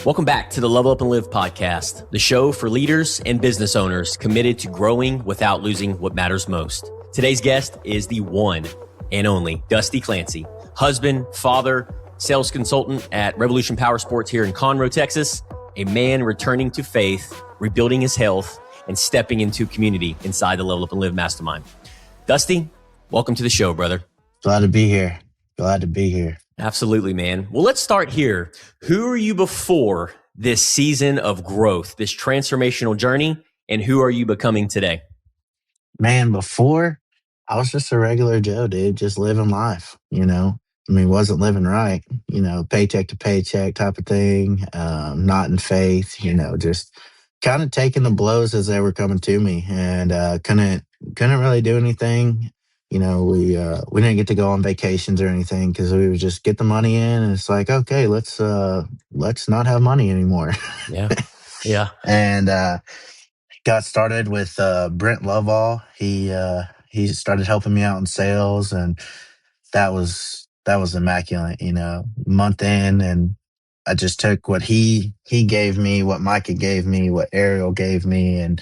Welcome back to the Level Up and Live podcast, the show for leaders and business owners committed to growing without losing what matters most. Today's guest is the one and only Dusty Clancy, husband, father, sales consultant at Revolution Power Sports here in Conroe, Texas, a man returning to faith, rebuilding his health, and stepping into community inside the Level Up and Live mastermind. Dusty, welcome to the show, brother. Glad to be here. Absolutely, man. Well, let's start here. Who are you before this season of growth, this transformational journey, and who are you becoming today? Man, before I was just a regular Joe, dude, just living life, wasn't living right, paycheck to paycheck type of thing, not in faith, just kind of taking the blows as they were coming to me and couldn't really do anything. We didn't get to go on vacations or anything because we would just get the money in and it's like, okay, let's not have money anymore. Yeah. And got started with Brent Lovall. He started helping me out in sales, and that was immaculate. Month in, and I just took what he gave me, what Micah gave me, what Ariel gave me, and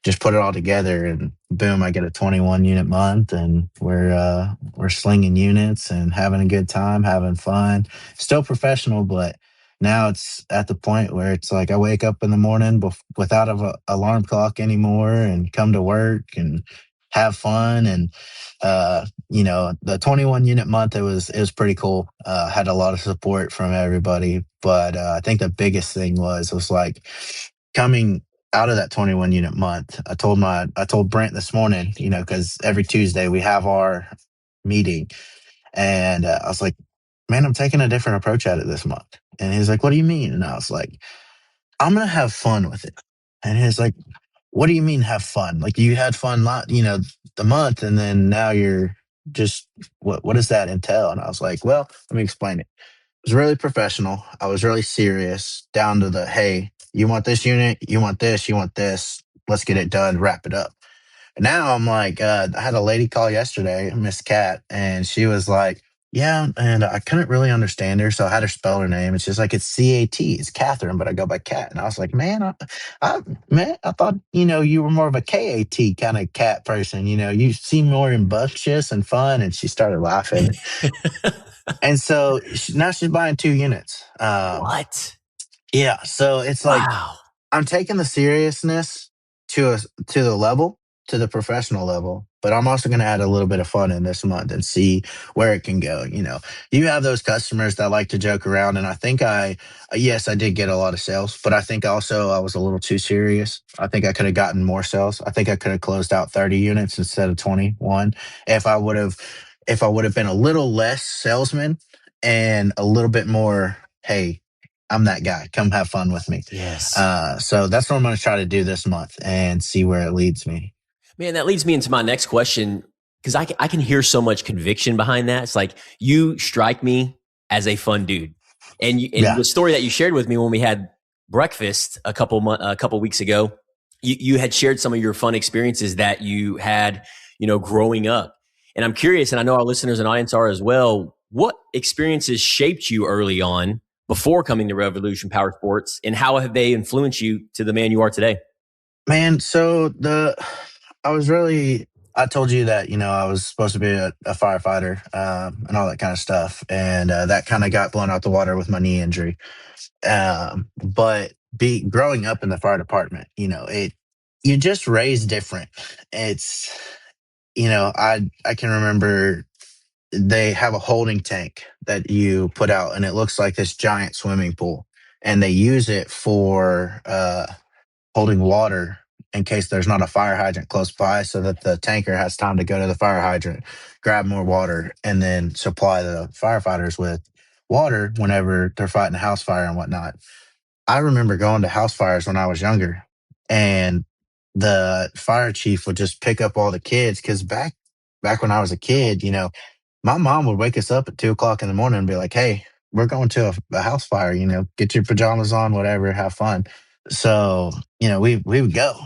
just put it all together, and boom, I get a 21 unit month, and we're slinging units and having a good time, having fun. Still professional, but now it's at the point where it's like I wake up in the morning without an alarm clock anymore and come to work and have fun. And the 21 unit month, it was pretty cool. Had a lot of support from everybody, but I think the biggest thing was like coming out of that 21 unit month. I told Brent this morning, because every Tuesday we have our meeting, and I was like, man, I'm taking a different approach at it this month. And he's like, what do you mean? And I was like, I'm going to have fun with it. And he's like, what do you mean have fun? Like you had fun, the month, and then now you're just, what does that entail? And I was like, well, let me explain it. It was really professional. I was really serious, down to the, hey, you want this unit? You want this? You want this? Let's get it done. Wrap it up. And now I'm like, I had a lady call yesterday, Miss Cat, and she was like, yeah, and I couldn't really understand her, so I had her spell her name. It's just like, it's C-A-T, it's Catherine, but I go by Cat. And I was like, man, I thought, you were more of a K-A-T kind of cat person. You seem more ambitious and fun. And she started laughing. And so now she's buying 2 units. What? Yeah. So it's like, wow. I'm taking the seriousness to the professional level, but I'm also going to add a little bit of fun in this month and see where it can go. You have those customers that like to joke around. And I think yes, I did get a lot of sales, but I think also I was a little too serious. I think I could have gotten more sales. I think I could have closed out 30 units instead of 21 if I would have been a little less salesman and a little bit more, hey, I'm that guy. Come have fun with me. Yes. So that's what I'm going to try to do this month and see where it leads me. Man, that leads me into my next question, because I can hear so much conviction behind that. It's like, you strike me as a fun dude. And the story that you shared with me when we had breakfast a couple weeks ago, you had shared some of your fun experiences that you had, growing up. And I'm curious, and I know our listeners and audience are as well, what experiences shaped you early on before coming to Revolution Power Sports, and how have they influenced you to the man you are today? Man, so I told you that, I was supposed to be a firefighter and all that kind of stuff. And that kind of got blown out the water with my knee injury. But growing up in the fire department, you just raised different. It's, I can remember they have a holding tank that you put out, and it looks like this giant swimming pool. And they use it for holding water in case there's not a fire hydrant close by, so that the tanker has time to go to the fire hydrant, grab more water, and then supply the firefighters with water whenever they're fighting a house fire and whatnot. I remember going to house fires when I was younger, and the fire chief would just pick up all the kids, because back when I was a kid, my mom would wake us up at 2:00 in the morning and be like, hey, we're going to a house fire, get your pajamas on, whatever, have fun. So, we would go.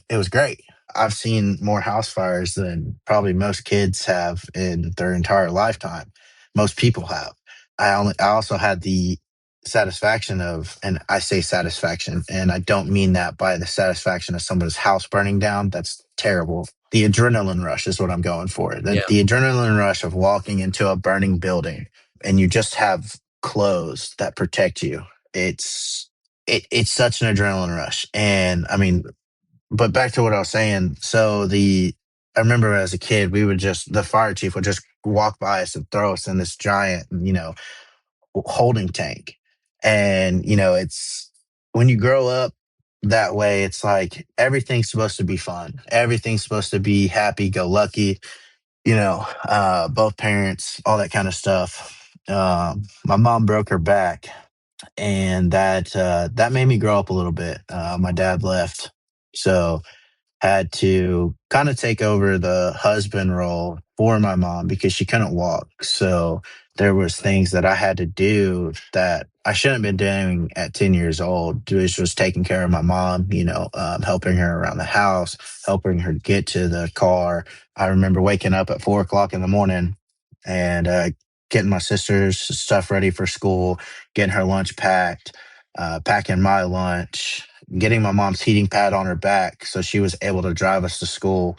It was great. I've seen more house fires than probably most kids have in their entire lifetime. Most people have. I also had the satisfaction of, and I say satisfaction, and I don't mean that by the satisfaction of somebody's house burning down. That's terrible. The adrenaline rush is what I'm going for. Yeah. The adrenaline rush of walking into a burning building and you just have clothes that protect you. It's it's such an adrenaline rush. And I mean, but back to what I was saying. So I remember as a kid, we would just the fire chief would just walk by us and throw us in this giant, holding tank. And, it's when you grow up that way, it's like everything's supposed to be fun. Everything's supposed to be happy go lucky, both parents, all that kind of stuff. My mom broke her back, and that made me grow up a little bit. My dad left. So had to kind of take over the husband role for my mom because she couldn't walk. So there was things that I had to do that I shouldn't have been doing at 10 years old. It was just taking care of my mom, helping her around the house, helping her get to the car. I remember waking up at 4 o'clock in the morning and getting my sister's stuff ready for school, getting her lunch packed, packing my lunch, getting my mom's heating pad on her back so she was able to drive us to school,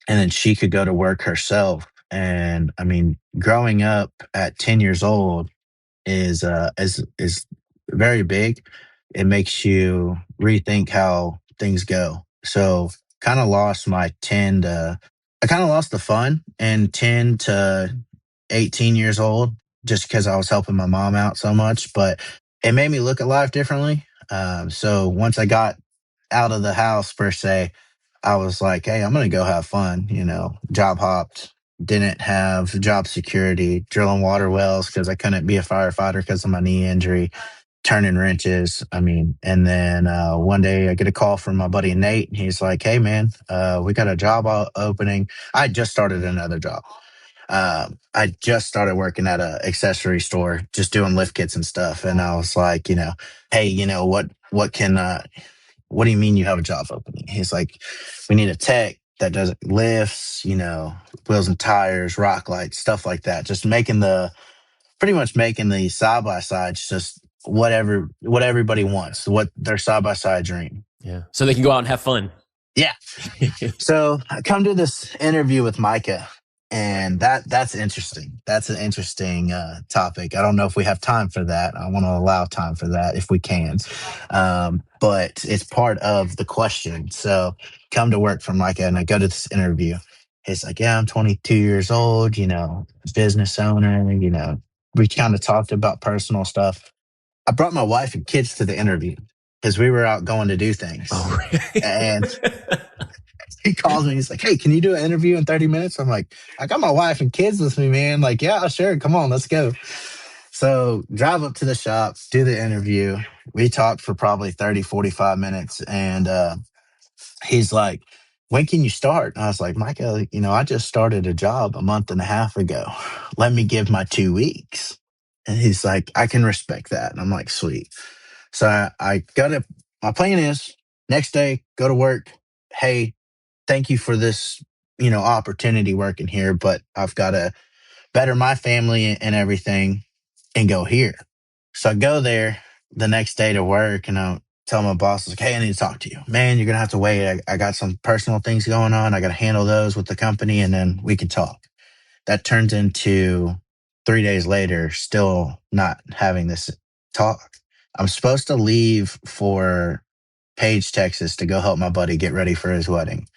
and then she could go to work herself. And I mean, growing up at 10 years old is very big. It makes you rethink how things go. So kind of lost my 10 to I kind of lost the fun in 10 to 18 years old just because I was helping my mom out so much, but it made me look at life differently. So once I got out of the house per se, I was like, hey, I'm going to go have fun, job hopped, didn't have job security, drilling water wells because I couldn't be a firefighter because of my knee injury, turning wrenches. I mean, and then one day I get a call from my buddy Nate. And he's like, hey, man, we got a job opening. I just started another job. I just started working at a accessory store, just doing lift kits and stuff. And I was like, hey, what do you mean you have a job opening? He's like, we need a tech that does lifts, wheels and tires, rock lights, stuff like that. Just pretty much making the side by sides just what everybody wants, what their side by side dream. Yeah. So they can go out and have fun. Yeah. So I come to this interview with Micah, and that's interesting. That's an interesting topic. I don't know if we have time for that. I want to allow time for that if we can, but it's part of the question. So come to work for Micah, and I go to this interview. He's like, "Yeah, I'm 22 years old. Business owner. We kind of talked about personal stuff. I brought my wife and kids to the interview because we were out going to do things. Oh, really? And he calls me. He's like, hey, can you do an interview in 30 minutes? I'm like, I got my wife and kids with me, man. Like, yeah, sure. Come on, let's go. So drive up to the shop, do the interview. We talked for probably 30, 45 minutes. And he's like, when can you start? And I was like, Micah, I just started a job a month and a half ago. Let me give my 2 weeks. And he's like, I can respect that. And I'm like, sweet. So I my plan is next day, go to work. Hey, thank you for this, opportunity working here, but I've got to better my family and everything and go here. So I go there the next day to work and I tell my boss, like, hey, I need to talk to you. Man, you're going to have to wait. I got some personal things going on. I got to handle those with the company and then we can talk. That turns into 3 days later, still not having this talk. I'm supposed to leave for Page, Texas to go help my buddy get ready for his wedding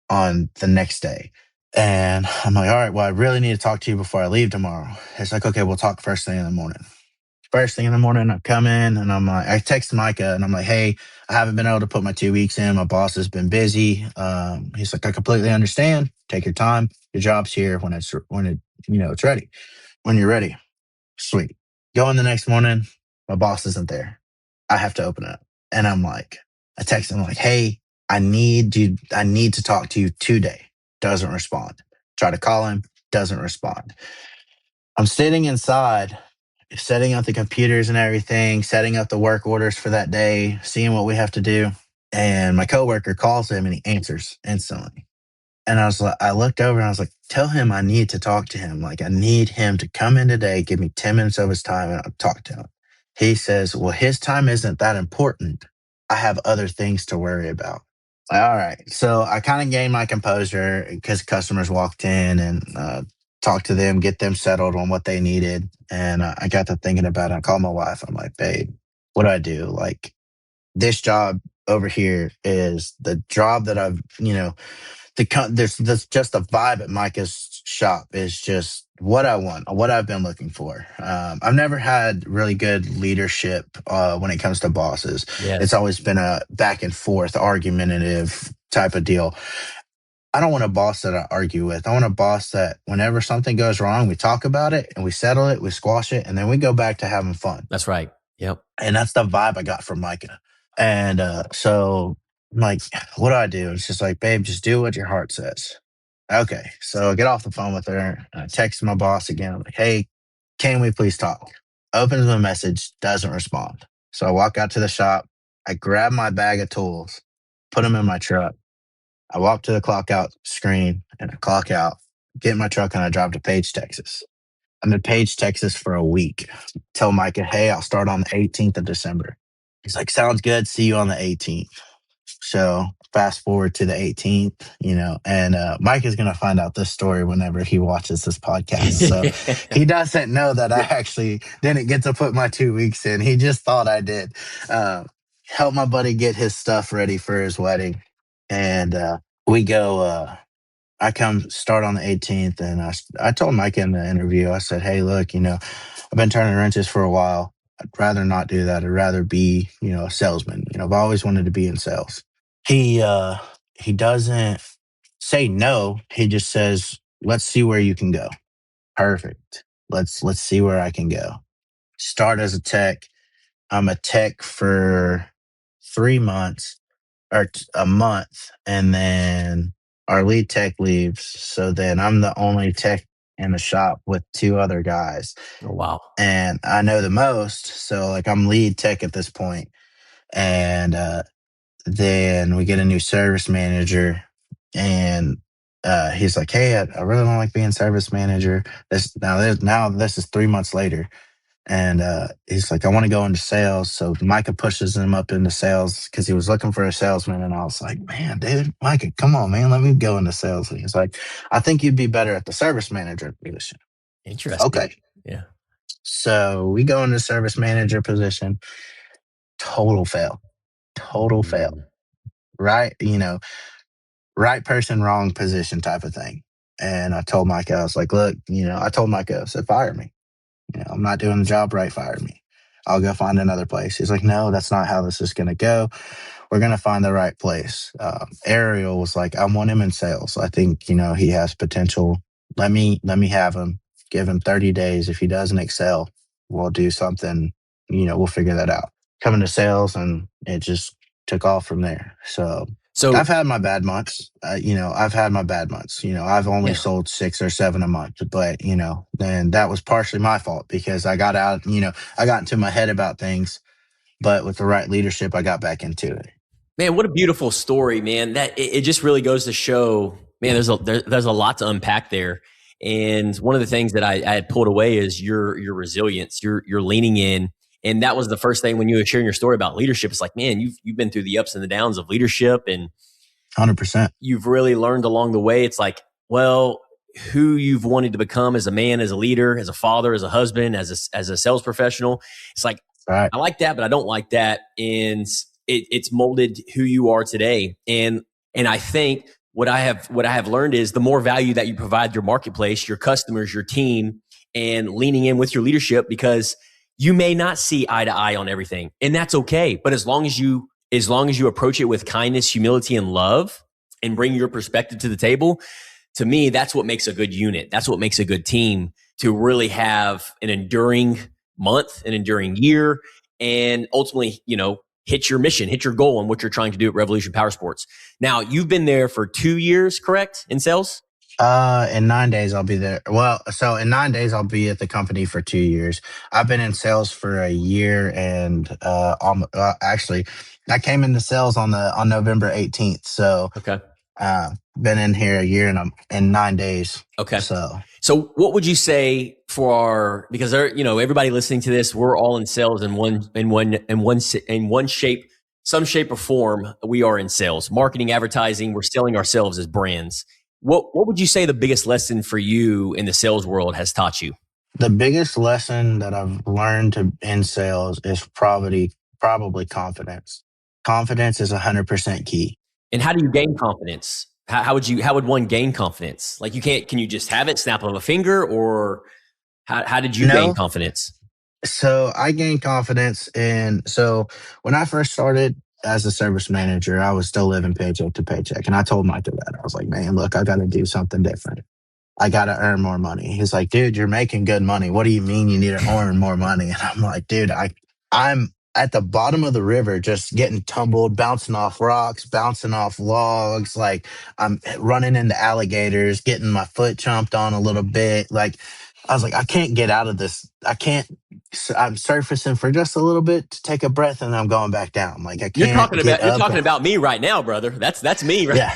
on the next day. And I'm like, all right, well, I really need to talk to you before I leave tomorrow. It's like, okay, we'll talk first thing in the morning. First thing in the morning, I come in and I'm like, I text Micah and I'm like, hey, I haven't been able to put my 2 weeks in. My boss has been busy. He's like, I completely understand. Take your time. Your job's here it's ready. When you're ready, sweet. Go in the next morning. My boss isn't there. I have to open it. And I text him like, hey, I need to talk to you today. Doesn't respond. Try to call him, doesn't respond. I'm sitting inside, setting up the computers and everything, setting up the work orders for that day, seeing what we have to do. And my coworker calls him and he answers instantly. And I looked over and I was like, tell him I need to talk to him. Like, I need him to come in today, give me 10 minutes of his time, and I'll talk to him. He says, well, his time isn't that important. I have other things to worry about. Like, all right. So I kind of gained my composure because customers walked in and talked to them, get them settled on what they needed. And I got to thinking about it. I called my wife. I'm like, babe, what do I do? Like, this job over here is the job that I've, there's just the vibe at Micah's shop is just what I want, what I've been looking for. I've never had really good leadership when it comes to bosses. It's Yes. always been a back and forth, argumentative type of deal. I don't want a boss that I argue with. I want a boss that whenever something goes wrong, we talk about it and we settle it, we squash it, and then we go back to having fun. That's right. Yep. And that's the vibe I got from Micah. And so I'm like, what do I do? It's just like, babe, just do what your heart says. Okay. So I get off the phone with her. I text my boss again. I'm like, hey, can we please talk? Opens my message, doesn't respond. So I walk out to the shop. I grab my bag of tools, put them in my truck. I walk to the clock out screen and I clock out, get in my truck, and I drive to Page, Texas. I'm in Page, Texas for a week. Tell Micah, hey, I'll start on the 18th of December. He's like, sounds good. See you on the 18th. So fast forward to the 18th, and Mike is going to find out this story whenever he watches this podcast. So he doesn't know that I actually didn't get to put my 2 weeks in. He just thought I did. Help my buddy get his stuff ready for his wedding. And we go, I come start on the 18th, and I told Mike in the interview, I said, hey, look, I've been turning wrenches for a while. I'd rather not do that. I'd rather be, a salesman. I've always wanted to be in sales. He doesn't say no. He just says, let's see where you can go. Perfect. Let's see where I can go. Start as a tech. I'm a tech for 3 months or a month, and then our lead tech leaves. So then I'm the only tech in the shop with two other guys. Oh, wow. And I know the most. So like I'm lead tech at this point. And then we get a new service manager, and he's like, hey, I really don't like being service manager. This is 3 months later. And he's like, I want to go into sales. So Micah pushes him up into sales because he was looking for a salesman. And I was like, man, dude, Micah, come on, man, let me go into sales. And he's like, I think you'd be better at the service manager position. Interesting. Okay. Yeah. So we go into service manager position. Total fail. Total fail. Right. Right person, wrong position type of thing. And I told Micah, I was like, look, I told Micah, I said, fire me. I'm not doing the job right, fire me. I'll go find another place. He's like, no, that's not how this is going to go. We're going to find the right place. Ariel was like, I want him in sales. I think, he has potential. Let me have him, give him 30 days. If he doesn't excel, we'll do something, we'll figure that out. Coming to sales, and it just took off from there. So I've had my bad months. I've had my bad months. I've only sold 6 or 7 a month, but then that was partially my fault because I got out. I got into my head about things, but with the right leadership, I got back into it. Man, what a beautiful story, man. That it just really goes to show, man. There's a lot to unpack there. And one of the things that I had pulled away is your resilience. You're leaning in. And that was the first thing when you were sharing your story about leadership. It's like, man, you've been through the ups and the downs of leadership, and 100%. You've really learned along the way. It's like, well, who you've wanted to become as a man, as a leader, as a father, as a husband, as a sales professional. It's like, right. I like that, but I don't like that. And it's molded who you are today. And I think what I have learned is the more value that you provide your marketplace, your customers, your team, and leaning in with your leadership, because you may not see eye to eye on everything, and that's okay. But as long as you approach it with kindness, humility, and love, and bring your perspective to the table, to me, that's what makes a good unit. That's what makes a good team, to really have an enduring month, an enduring year, and ultimately, hit your mission, hit your goal on what you're trying to do at Revolution Power Sports. Now, you've been there for 2 years, correct, in sales? In 9 days, I'll be there. Well, so in 9 days, I'll be at the company for 2 years. I've been in sales for a year, and actually, I came into sales on November 18th. So okay, Been in here a year and 9 days. Okay. So So what would you say for our, because there, everybody listening to this, we're all in sales in one shape, some shape or form. We are in sales, marketing, advertising. We're selling ourselves as brands. What would you say the biggest lesson for you in the sales world has taught you? the biggest lesson that I've learned in sales is probably confidence. Confidence is 100% key. And how do you gain confidence? How would one gain confidence? Like can you just have it, snap of a finger, or how did you gain No, confidence? so I gained confidence so when I first started as a service manager, I was still living paycheck to paycheck. And I told Micah that. I was like, man, look, I got to do something different. I got to earn more money. He's like, dude, you're making good money. What do you mean you need to earn more money? And I'm like, dude, I'm at the bottom of the river, just getting tumbled, bouncing off rocks, bouncing off logs. Like I'm running into alligators, getting my foot chomped on a little bit. Like I was like, I can't get out of this. I can't. I'm surfacing for just a little bit to take a breath, and I'm going back down. Like I can't get You're up. talking about me right now, brother. That's me, right? Yeah.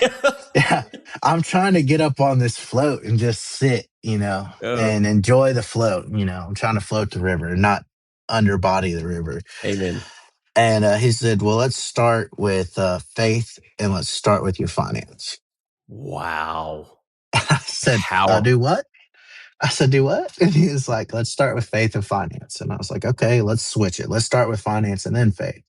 Yeah. I'm trying to get up on this float and just sit, Oh, and enjoy the float. I'm trying to float the river, not underbody the river. amen. And he said, well, let's start with faith and let's start with your finance. Wow. I said, do Powerful. what? I said, do what? And he was like, let's start with faith and finance. And I was like, okay, let's switch it. Let's start with finance and then faith.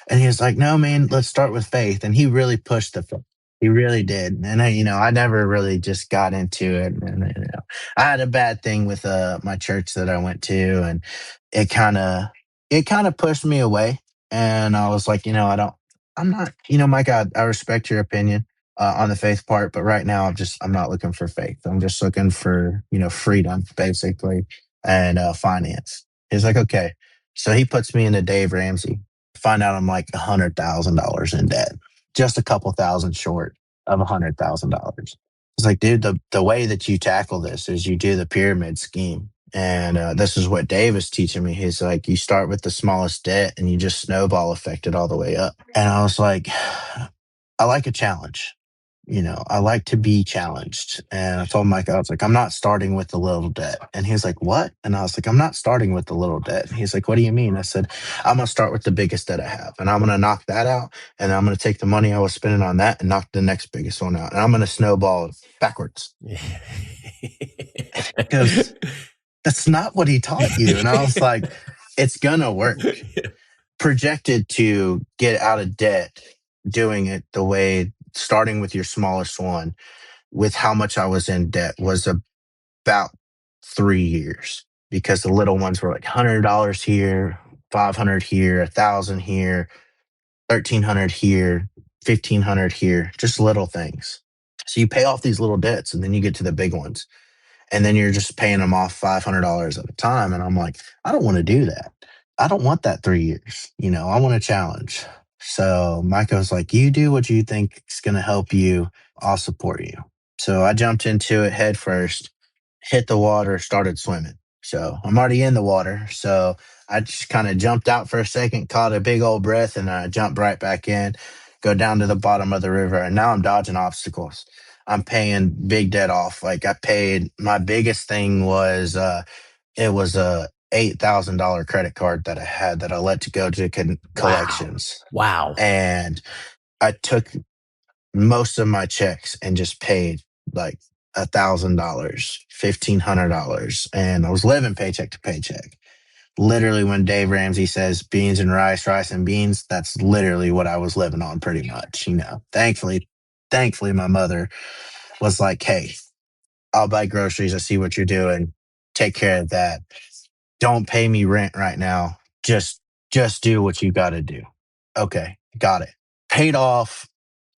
And he was like, no, man, let's start with faith. And he really pushed the faith. He really did. And I never really just got into it. And, I had a bad thing with my church that I went to, and it kind of, it kind of pushed me away. And I was like, I'm not, my God, I respect your opinion on the faith part, but right now I'm not looking for faith. I'm just looking for, freedom basically, and finance. He's like, okay. So he puts me into Dave Ramsey. Find out I'm like $100,000 in debt, just a couple thousand short of $100,000. It's like, dude, the way that you tackle this is you do the pyramid scheme. And this is what Dave is teaching me. He's like, you start with the smallest debt and you just snowball effect it all the way up. And I was like, I like a challenge. I like to be challenged. And I told Mike, I was like, I'm not starting with the little debt. And he was like, what? And I was like, I'm not starting with the little debt. And he's like, what do you mean? I said, I'm going to start with the biggest debt I have. And I'm going to knock that out. And I'm going to take the money I was spending on that and knock the next biggest one out. And I'm going to snowball backwards. Because that's not what he taught you. And I was like, it's going to work. Projected to get out of debt doing it the way, starting with your smallest one, with how much I was in debt, was about 3 years, because the little ones were like $100 here, 500 here, 1,000 here, 1,300 here, 1,500 here, just little things. So you pay off these little debts and then you get to the big ones, and then you're just paying them off $500 at a time. And I'm like, I don't want to do that. I don't want that 3 years. I want a challenge. So Micah was like, you do what you think is going to help you. I'll support you. So I jumped into it head first, hit the water, started swimming. So I'm already in the water. So I just kind of jumped out for a second, caught a big old breath, and I jumped right back in, go down to the bottom of the river. And now I'm dodging obstacles. I'm paying big debt off. Like my biggest thing was, it was a $8,000 credit card that I had that I let to go to Wow. collections. Wow. And I took most of my checks and just paid like $1,000, $1,500. And I was living paycheck to paycheck. Literally, when Dave Ramsey says beans and rice, rice and beans, that's literally what I was living on pretty much. Thankfully, my mother was like, hey, I'll buy groceries. I see what you're doing. Take care of that. Don't pay me rent right now. Just do what you got to do. Okay, got it. Paid off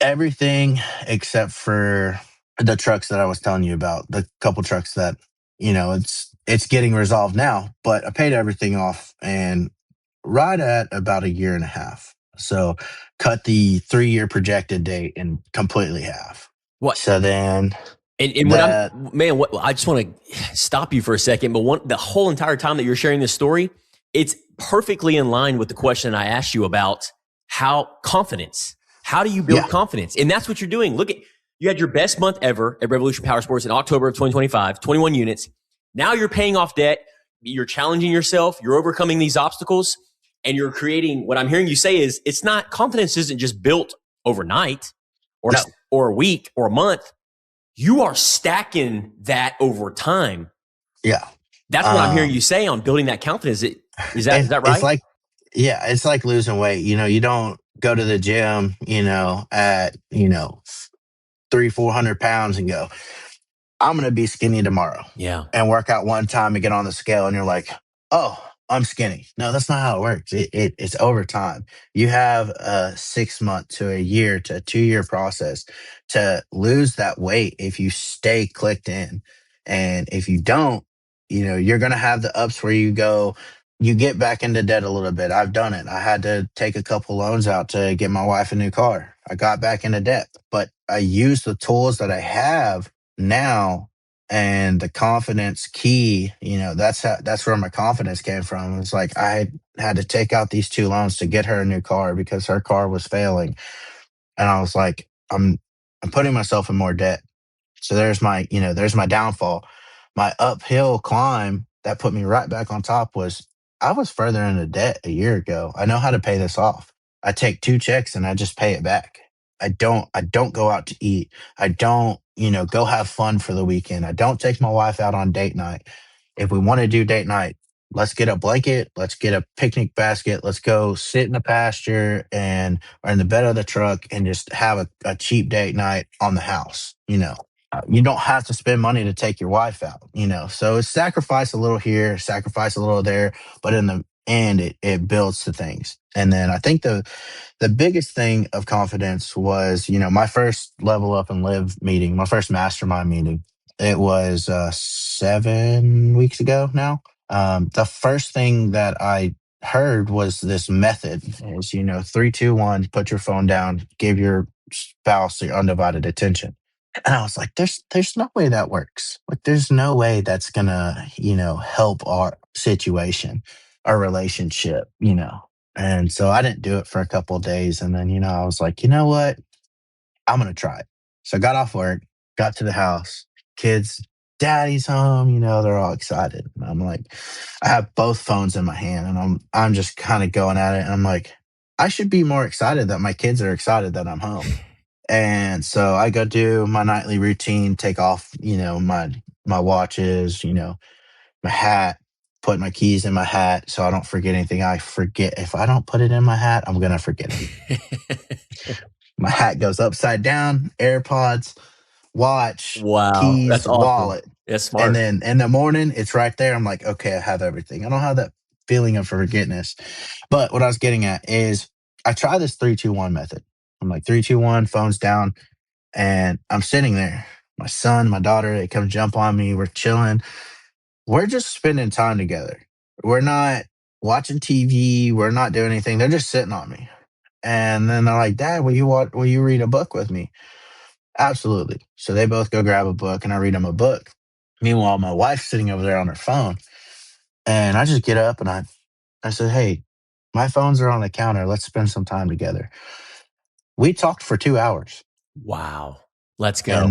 everything except for the trucks that I was telling you about. The couple trucks that, it's getting resolved now, but I paid everything off, and right at about a year and a half. So cut the 3-year projected date in completely half. What? So then And that what I just want to stop you for a second, but the whole entire time that you're sharing this story, it's perfectly in line with the question I asked you about how do you build yeah, confidence? And that's what you're doing. Look at, You had your best month ever at Revolution Power Sports in October of 2025, 21 units. Now you're paying off debt. You're challenging yourself. You're overcoming these obstacles, and you're creating. What I'm hearing you say is, it's not, confidence isn't just built overnight or No. or a week or a month. You are stacking that over time. Yeah. That's what I'm hearing you say on building that confidence. Is that right? It's like, yeah, it's like losing weight. You don't go to the gym, at, 300-400 pounds and go, I'm going to be skinny tomorrow. Yeah. And work out one time and get on the scale and you're like, oh, I'm skinny. No, that's not how it works. It's over time. You have a 6 month to a year to a 2 year process to lose that weight if you stay clicked in. And if you don't, you're going to have the ups where you get back into debt a little bit. I've done it. I had to take a couple loans out to get my wife a new car. I got back into debt, but I used the tools that I have now, and the confidence key, that's where my confidence came from. It's like I had to take out these 2 loans to get her a new car because her car was failing. And I was like, I'm putting myself in more debt. So there's my downfall. My uphill climb that put me right back on top was I was further into debt a year ago. I know how to pay this off. I take 2 checks and I just pay it back. I don't go out to eat. I don't, go have fun for the weekend. I don't take my wife out on date night. If we want to do date night, let's get a blanket, let's get a picnic basket, let's go sit in the pasture and or in the bed of the truck and just have a cheap date night on the house. You don't have to spend money to take your wife out, so it's sacrifice a little here, sacrifice a little there, but in the end it builds to things. And then I think the biggest thing of confidence was, my first level up and live meeting, my first mastermind meeting. It was 7 weeks ago now. The first thing that I heard was this method is, 3, 2, 1, put your phone down, give your spouse your undivided attention. And I was like, there's no way that works. Like, there's no way that's gonna, help our situation, our relationship. And so I didn't do it for a couple of days. And then, I was like, you know what? I'm gonna try it. So I got off work, got to the house, kids, daddy's home, they're all excited. And I'm like, I have both phones in my hand and I'm just kind of going at it. And I'm like, I should be more excited that my kids are excited that I'm home. And so I go do my nightly routine, take off, my watches, my hat, put my keys in my hat so I don't forget anything. I forget if I don't put it in my hat, I'm gonna forget it. My hat goes upside down, AirPods, watch, Wow. keys, That's awesome. wallet. That's smart. And then in the morning, it's right there. I'm like, okay, I have everything. I don't have that feeling of forgetness. But what I was getting at is I try this 3, 2, 1 method. I'm like 3, 2, 1, phones down, and I'm sitting there. My son, my daughter, they come jump on me. We're chilling. We're just spending time together. We're not watching TV. We're not doing anything. They're just sitting on me. And then they're like, Dad, will you read a book with me? Absolutely. So they both go grab a book and I read them a book. Meanwhile, my wife's sitting over there on her phone. And I just get up and I said, hey, my phones are on the counter. Let's spend some time together. We talked for 2 hours. Wow. Let's go.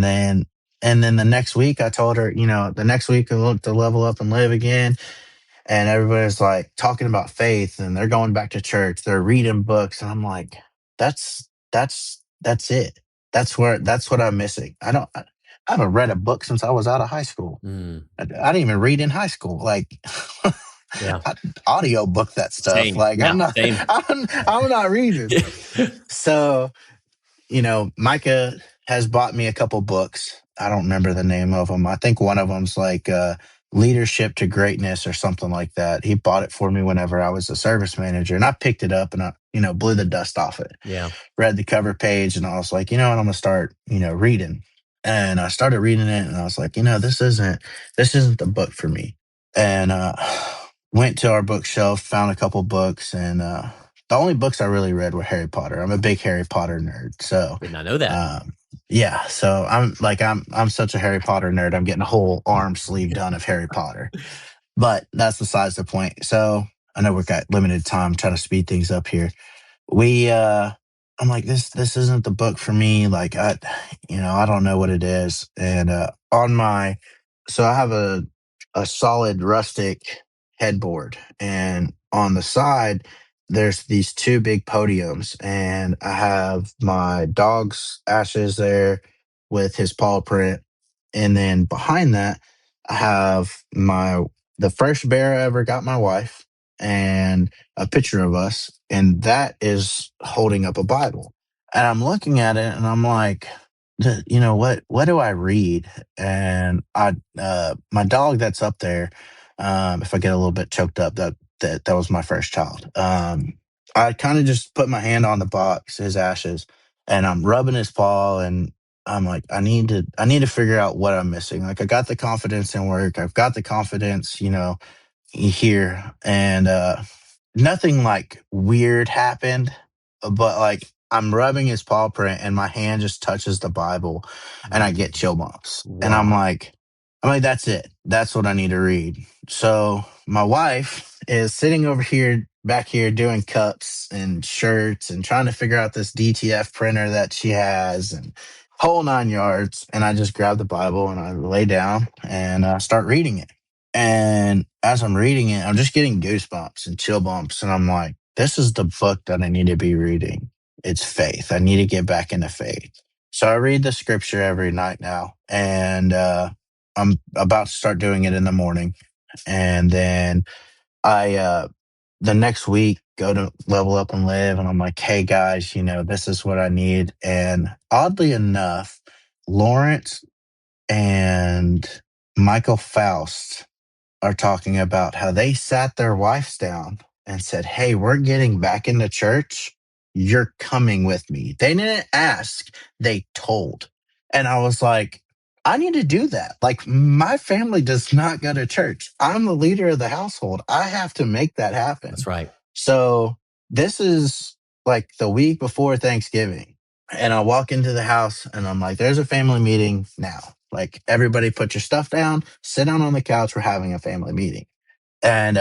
And then the next week I told her, the next week I look to level up and live again. And everybody's like talking about faith and they're going back to church. They're reading books. And I'm like, that's it. That's what I'm missing. I haven't read a book since I was out of high school. I didn't even read in high school. Like, yeah, I audio book that stuff. Same. Like, Yeah, I'm not reading. So, Micah has bought me a couple books. I don't remember the name of them. I think one of them's like Leadership to Greatness or something like that. He bought it for me whenever I was a service manager, and I picked it up and I, blew the dust off it. Yeah. Read the cover page, and I was like, what, I'm gonna start, reading. And I started reading it, and I was like, this isn't the book for me. And went to our bookshelf, found a couple books, and the only books I really read were Harry Potter. I'm a big Harry Potter nerd. So did not know that. Yeah. So I'm such a Harry Potter nerd. I'm getting a whole arm sleeve done of Harry Potter. But that's besides the point. So I know we've got limited time, trying to speed things up here. We I'm like, this isn't the book for me. Like I don't know what it is. And on my so I have a solid rustic headboard, and on the side there's these two big podiums, and I have my dog's ashes there with his paw print. And then behind that I have my the first bear I ever got my wife, and a picture of us, and that is holding up a Bible. And I'm looking at it and I'm like, what do I read? And my dog that's up there, if I get a little bit choked up, that was my first child. I kind of just put my hand on the box, his ashes, and I'm rubbing his paw, and I'm like, I need to figure out what I'm missing. Like, I got the confidence in work, I've got the confidence, here, and nothing like weird happened, but like I'm rubbing his paw print and my hand just touches the Bible and I get chill bumps. And I'm Wow. like, that's it. That's what I need to read. So my wife is sitting over here, back here, doing cups and shirts and trying to figure out this DTF printer that she has and whole nine yards. And I just grab the Bible and I lay down and start reading it. And as I'm reading it, I'm just getting goosebumps and chill bumps. And I'm like, this is the book that I need to be reading. It's faith. I need to get back into faith. So I read the scripture every night now. And I'm about to start doing it in the morning. And then the next week, go to Level Up and Live. And I'm like, hey guys, this is what I need. And oddly enough, Lawrence and Michael Faust are talking about how they sat their wives down and said, hey, we're getting back into church. You're coming with me. They didn't ask, they told. And I was like, I need to do that. Like, my family does not go to church. I'm the leader of the household. I have to make that happen. That's right. So this is like the week before Thanksgiving. And I walk into the house and I'm like, there's a family meeting now. Like, everybody put your stuff down, sit down on the couch. We're having a family meeting. And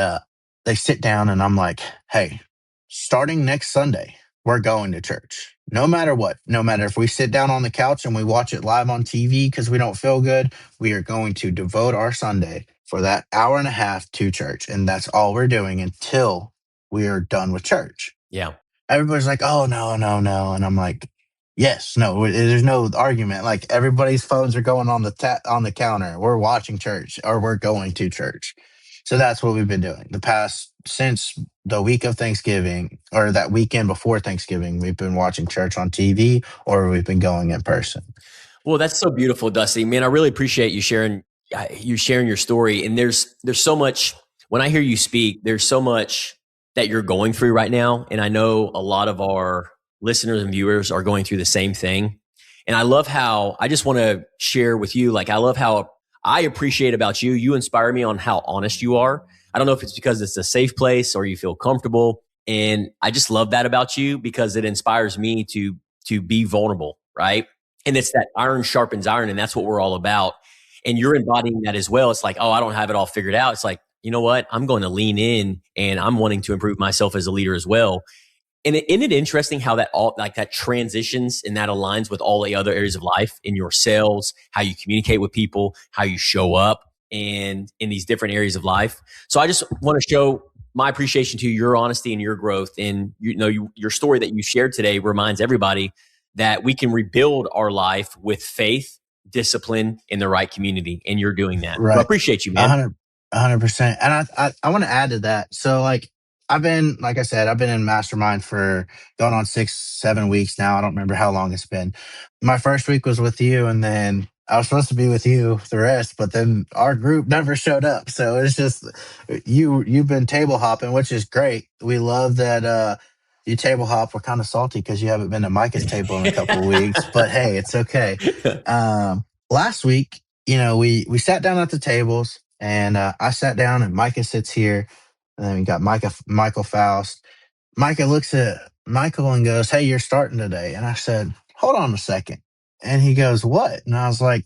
they sit down and I'm like, hey, starting next Sunday, we're going to church. No matter what, no matter if we sit down on the couch and we watch it live on TV because we don't feel good, we are going to devote our Sunday for that hour and a half to church. And that's all we're doing until we are done with church. Yeah. Everybody's like, oh, no, no, no. And I'm like, yes, no, there's no argument. Like, everybody's phones are going on on the counter. We're watching church or we're going to church. So that's what we've been doing since the week of Thanksgiving, or that weekend before Thanksgiving. We've been watching church on TV or we've been going in person. Well, that's so beautiful, Dusty. Man, I really appreciate you sharing your story. And there's so much when I hear you speak. There's so much that you're going through right now, and I know a lot of our listeners and viewers are going through the same thing. And I love how I just want to share with you. Like, I love how I appreciate about you. You inspire me on how honest you are. I don't know if it's because it's a safe place or you feel comfortable, and I just love that about you because it inspires me to be vulnerable, right? And it's that iron sharpens iron, and that's what we're all about. And you're embodying that as well. It's like, oh, I don't have it all figured out. It's like, you know what? I'm going to lean in, and I'm wanting to improve myself as a leader as well. And isn't it interesting how that all like that transitions and that aligns with all the other areas of life in your sales, how you communicate with people, how you show up, and in these different areas of life. So I just want to show my appreciation to your honesty and your growth. And your story that you shared today reminds everybody that we can rebuild our life with faith, discipline, in the right community. And you're doing that. So I Right. appreciate you, A man. hundred, 100%. And I want to add to that. So, like, like I said, I've been in mastermind for going on 6, 7 weeks now. I don't remember how long it's been. My first week was with you, and then I was supposed to be with you the rest, but then our group never showed up. So it's just you've been table hopping, which is great. We love that you table hop. We're kind of salty because you haven't been to Micah's table in a couple of weeks, but hey, it's okay. Last week, we sat down at the tables, and I sat down and Micah sits here, and then we got Michael Faust. Micah looks at Michael and goes, hey, you're starting today. And I said, hold on a second. And he goes, what? And I was like,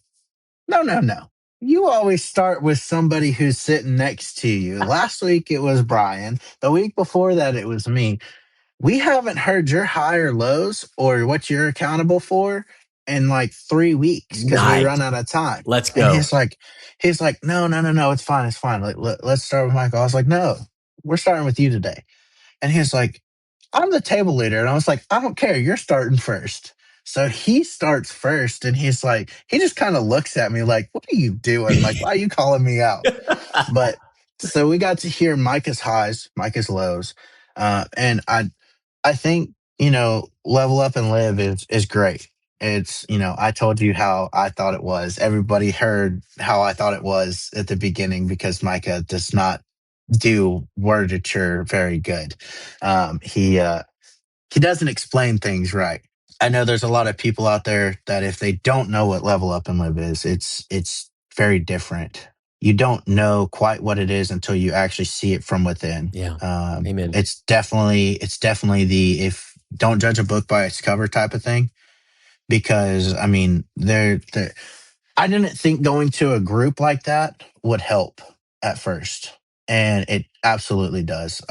no, no, no. You always start with somebody who's sitting next to you. Last week it was Brian. The week before that it was me. we haven't heard your high or lows or what you're accountable for in like 3 weeks because we Nice. run out of time. Let's And go. he's like, no, it's fine. It's fine. Let's start with Michael. I was like, no, we're starting with you today. And he's like, I'm the table leader. And I was like, I don't care. You're starting first. So he starts first and he's like, he just kind of looks at me like, what are you doing? Like, why are you calling me out? But so we got to hear Micah's highs, Micah's lows. And I think, level up and live is great. It's, I told you how I thought it was. Everybody heard how I thought it was at the beginning because Micah does not do wordature very good. He doesn't explain things right. I know there's a lot of people out there that if they don't know what level up and live is, it's very different. You don't know quite what it is until you actually see it from within. Yeah. Amen. It's definitely the if don't judge a book by its cover type of thing. Because I mean, I didn't think going to a group like that would help at first, and it absolutely does.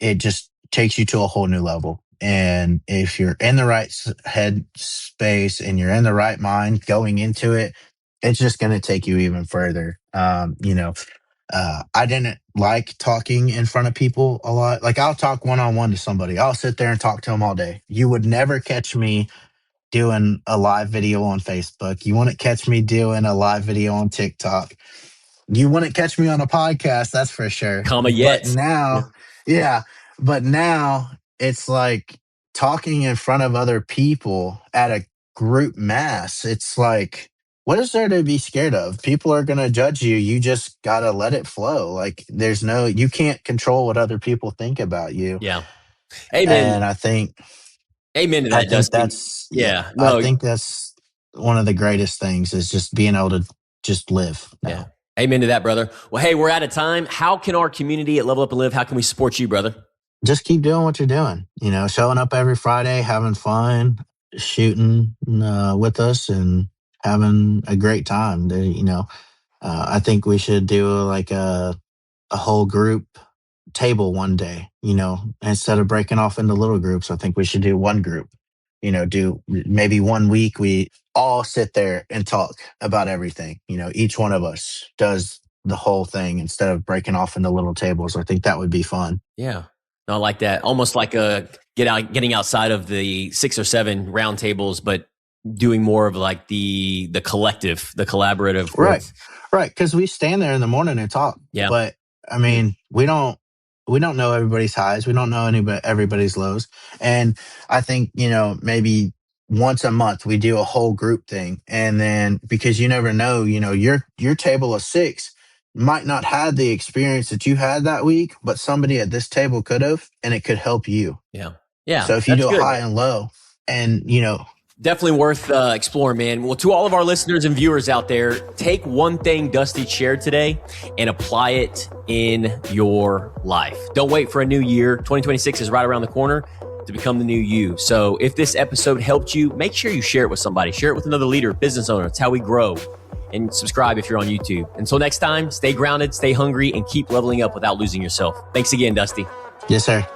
It just takes you to a whole new level. And if you're in the right head space and you're in the right mind going into it, it's just going to take you even further. I didn't like talking in front of people a lot. Like I'll talk one on one to somebody. I'll sit there and talk to them all day. You would never catch me doing a live video on Facebook. You wouldn't catch me doing a live video on TikTok. You wouldn't catch me on a podcast, that's for sure. Yet. But now, yeah. But now it's like talking in front of other people at a group mass. It's like, what is there to be scared of? People are going to judge you. You just got to let it flow. Like you can't control what other people think about you. Yeah. Amen. And I think amen to that, Dusty. Yeah. I think that's one of the greatest things is just being able to just live now. Yeah. Amen to that, brother. Well, hey, we're out of time. How can our community at Level Up and Live, how can we support you, brother? Just keep doing what you're doing. Showing up every Friday, having fun, shooting with us, and having a great time. I think we should do like a whole group table one day. Instead of breaking off into little groups, I think we should do one group. Do maybe 1 week we all sit there and talk about everything. Each one of us does the whole thing instead of breaking off into little tables. I think that would be fun. Yeah. I like that. Almost like getting outside of the 6 or 7 round tables, but doing more of like the collective, the collaborative. Right. Because we stand there in the morning and talk. Yeah. But I mean, we don't know everybody's highs. We don't know everybody's lows. And I think, maybe once a month we do a whole group thing. And then because you never know, your table of 6 might not have the experience that you had that week, but somebody at this table could have, and it could help you. Yeah. Yeah. So if you do a high and low and, definitely worth exploring, man. Well, to all of our listeners and viewers out there, take one thing Dusty shared today and apply it in your life. Don't wait for a new year. 2026 is right around the corner to become the new you. So if this episode helped you, make sure you share it with somebody. Share it with another leader, business owner. It's how we grow. And subscribe if you're on YouTube. Until next time, stay grounded, stay hungry, and keep leveling up without losing yourself. Thanks again, Dusty. Yes, sir.